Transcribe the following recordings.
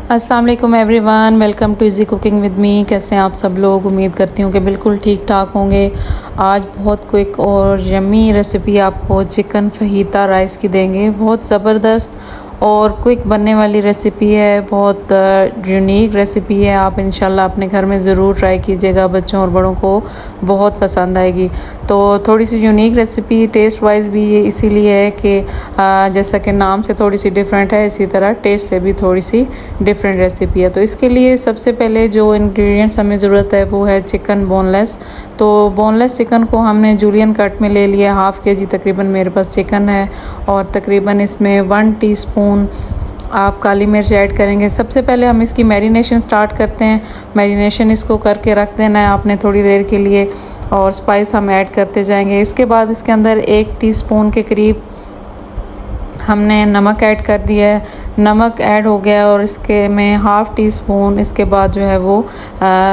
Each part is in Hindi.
अस्सलाम वालेकुम everyone, welcome to easy cooking with me. कैसे हैं आप सब लोग? उम्मीद करती हूँ कि बिल्कुल ठीक ठाक होंगे। आज बहुत क्विक और यम्मी रेसिपी आपको चिकन फहीता राइस की देंगे। बहुत ज़बरदस्त और क्विक बनने वाली रेसिपी है, बहुत यूनिक रेसिपी है। आप इंशाल्लाह अपने घर में ज़रूर ट्राई कीजिएगा, बच्चों और बड़ों को बहुत पसंद आएगी। तो थोड़ी सी यूनिक रेसिपी टेस्ट वाइज भी ये इसीलिए है कि जैसा कि नाम से थोड़ी सी डिफरेंट है, इसी तरह टेस्ट से भी थोड़ी सी डिफरेंट रेसिपी है। तो इसके लिए सबसे पहले जो इंग्रेडिएंट्स हमें ज़रूरत है वो है चिकन बोनलेस। तो बोनलेस चिकन को हमने जूलियन कट में ले लिया। हाफ़ केजी तकरीबन मेरे पास चिकन है और तकरीबन इसमें 1 टीस्पून आप काली मिर्च ऐड करेंगे। सबसे पहले हम इसकी मैरिनेशन स्टार्ट करते हैं। मैरिनेशन इसको करके रख देना है आपने थोड़ी देर के लिए, और स्पाइस हम ऐड करते जाएंगे। इसके बाद इसके अंदर 1 टीस्पून के करीब हमने नमक ऐड कर दिया है। नमक ऐड हो गया और इसके में 1/2 टीस्पून इसके बाद जो है वो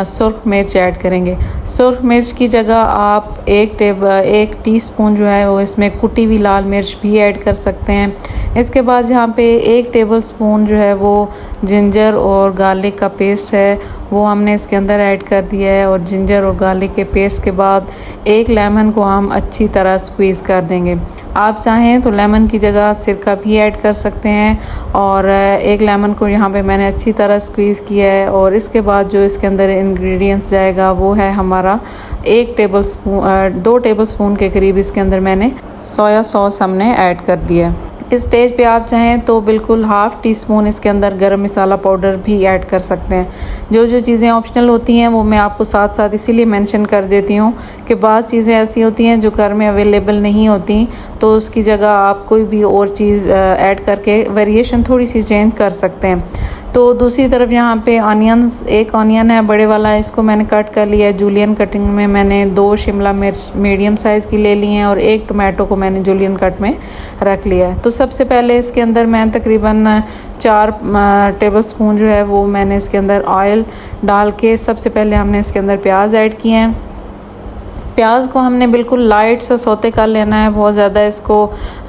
सुर्ख मिर्च ऐड करेंगे। सुर्ख मिर्च की जगह आप 1 टीस्पून जो है वो इसमें कुटी हुई लाल मिर्च भी ऐड कर सकते हैं। इसके बाद यहाँ पे 1 टेबल स्पून जो है वो जिंजर और गार्लिक का पेस्ट है वो हमने इसके अंदर ऐड कर दिया है। और जिंजर और गार्लिक के पेस्ट के बाद 1 लेमन को हम अच्छी तरह स्क्वीज़ कर देंगे। आप चाहें तो लेमन की jagah सिरका भी ऐड कर सकते हैं। और 1 लेमन को यहाँ पे मैंने अच्छी तरह स्क्वीज़ किया है। और इसके बाद जो इसके अंदर इंग्रेडिएंट्स जाएगा वो है हमारा 2 टेबल स्पून के करीब इसके अंदर मैंने सोया सॉस हमने ऐड कर दिया है। इस स्टेज पे आप चाहें तो बिल्कुल 1/2 टीस्पून इसके अंदर गरम मसाला पाउडर भी ऐड कर सकते हैं। जो जो चीज़ें ऑप्शनल होती हैं वो मैं आपको साथ साथ इसीलिए मेंशन कर देती हूँ कि बाज़ चीज़ें ऐसी होती हैं जो घर में अवेलेबल नहीं होती, तो उसकी जगह आप कोई भी और चीज़ ऐड करके वेरिएशन थोड़ी सी चेंज कर सकते हैं। तो दूसरी तरफ यहाँ पे ऑनियंस, 1 ऑनियन है बड़े वाला, इसको मैंने कट कर लिया है। जूलियन कटिंग में मैंने 2 शिमला मिर्च मीडियम साइज़ की ले ली हैं और 1 टमाटो को मैंने जूलियन कट में रख लिया है। तो सबसे पहले इसके अंदर मैं तकरीबन 4 टेबल स्पून जो है वो मैंने इसके अंदर ऑयल डाल के सबसे पहले हमने इसके अंदर प्याज ऐड किए हैं। प्याज को हमने बिल्कुल लाइट सा सौते कर लेना है, बहुत ज़्यादा इसको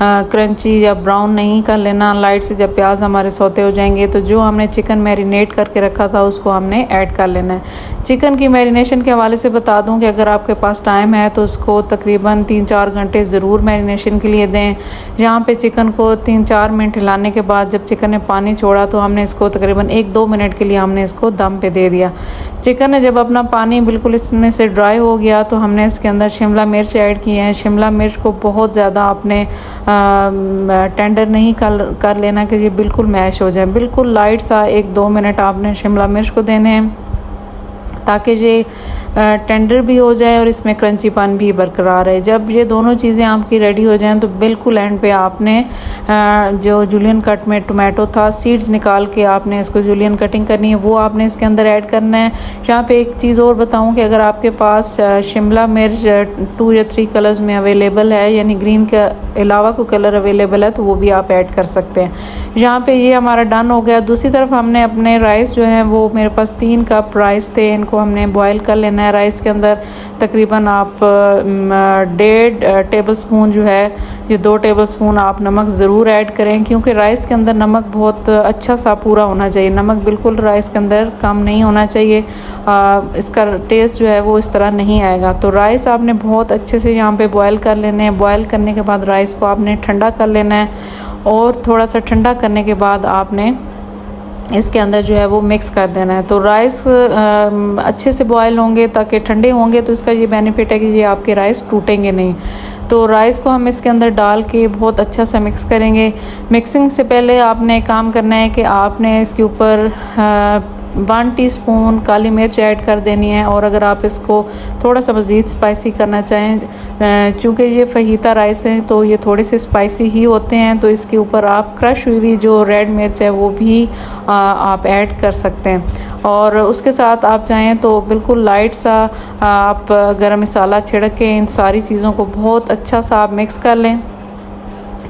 क्रंची या ब्राउन नहीं कर लेना। लाइट से जब प्याज हमारे सौते हो जाएंगे तो जो हमने चिकन मैरिनेट करके रखा था उसको हमने ऐड कर लेना है। चिकन की मैरिनेशन के हवाले से बता दूं कि अगर आपके पास टाइम है तो उसको तकरीबन 3-4 घंटे ज़रूर मैरिनेशन के लिए दें। यहाँ पे चिकन को 3-4 मिनट हिलाने के बाद जब चिकन ने पानी छोड़ा तो हमने इसको तकरीबन 1-2 मिनट के लिए हमने इसको दम पे दे दिया। चिकन ने जब अपना पानी बिल्कुल इसमें से ड्राई हो गया तो हमने इसके अंदर शिमला मिर्च ऐड किए हैं। शिमला मिर्च को बहुत ज़्यादा आपने टेंडर नहीं कर लेना कि ये बिल्कुल मैश हो जाए। बिल्कुल लाइट सा 1-2 मिनट आपने शिमला मिर्च को देने हैं ताकि ये टेंडर भी हो जाए और इसमें क्रंचीपन भी बरकरार है। जब ये दोनों चीज़ें आपकी रेडी हो जाएं तो बिल्कुल एंड पे आपने जो जूलियन कट में टमाटो था सीड्स निकाल के आपने इसको जूलियन कटिंग करनी है, वो आपने इसके अंदर ऐड करना है। यहाँ पे एक चीज़ और बताऊँ कि अगर आपके पास शिमला मिर्च 2 या 3 कलर्स में अवेलेबल है, यानी ग्रीन के अलावा कोई कलर अवेलेबल है तो वो भी आप ऐड कर सकते हैं। यहाँ पे ये हमारा डन हो गया। दूसरी तरफ हमने अपने राइस जो हैं वो मेरे पास 3 कप राइस थे, इनको हमने बॉयल कर लेना है। राइस के अंदर तकरीबन आप 1.5 टेबल स्पून जो है, ये 2 टेबल स्पून आप नमक ज़रूर ऐड करें, क्योंकि राइस के अंदर नमक बहुत अच्छा सा पूरा होना चाहिए। नमक बिल्कुल राइस के अंदर कम नहीं होना चाहिए, इसका टेस्ट जो है वो इस तरह नहीं आएगा। तो राइस आपने बहुत अच्छे से यहाँ पे बॉयल कर लेने हैं। बॉयल करने के बाद राइस को आपने ठंडा कर लेना है और थोड़ा सा ठंडा करने के बाद आपने इसके अंदर जो है वो मिक्स कर देना है। तो राइस अच्छे से बॉयल होंगे, ताकि ठंडे होंगे तो इसका ये बेनिफिट है कि ये आपके राइस टूटेंगे नहीं। तो राइस को हम इसके अंदर डाल के बहुत अच्छा सा मिक्स करेंगे। मिक्सिंग से पहले आपने काम करना है कि आपने इसके ऊपर 1 टीस्पून काली मिर्च ऐड कर देनी है। और अगर आप इसको थोड़ा सा मज़ीद स्पाइसी करना चाहें, चूँकि ये फहीता राइस हैं तो ये थोड़े से स्पाइसी ही होते हैं, तो इसके ऊपर आप क्रश हुई जो रेड मिर्च है वो भी आप ऐड कर सकते हैं। और उसके साथ आप चाहें तो बिल्कुल लाइट सा आप गरम मसाला छिड़क के इन सारी चीज़ों को बहुत अच्छा सा आप मिक्स कर लें।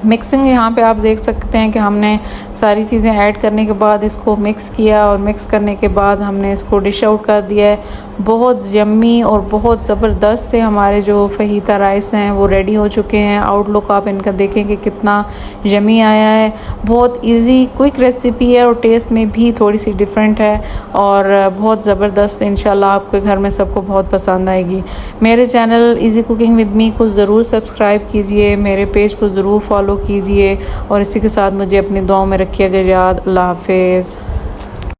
मिक्सिंग यहाँ पे आप देख सकते हैं कि हमने सारी चीज़ें ऐड करने के बाद इसको मिक्स किया, और मिक्स करने के बाद हमने इसको डिश आउट कर दिया है। बहुत यम्मी और बहुत ज़बरदस्त से हमारे जो फहीता राइस हैं वो रेडी हो चुके हैं। आउटलुक आप इनका देखें कि कितना यम्मी आया है। बहुत इजी क्विक रेसिपी है और टेस्ट में भी थोड़ी सी डिफरेंट है और बहुत ज़बरदस्त। इंशाल्लाह आपके घर में सबको बहुत पसंद आएगी। मेरे चैनल इजी कुकिंग विद मी को ज़रूर सब्सक्राइब कीजिए, मेरे पेज को ज़रूर फॉलो कीजिए और इसी के साथ मुझे अपनी दुआओं में रखिएगा याद। अल्लाह हाफिज़।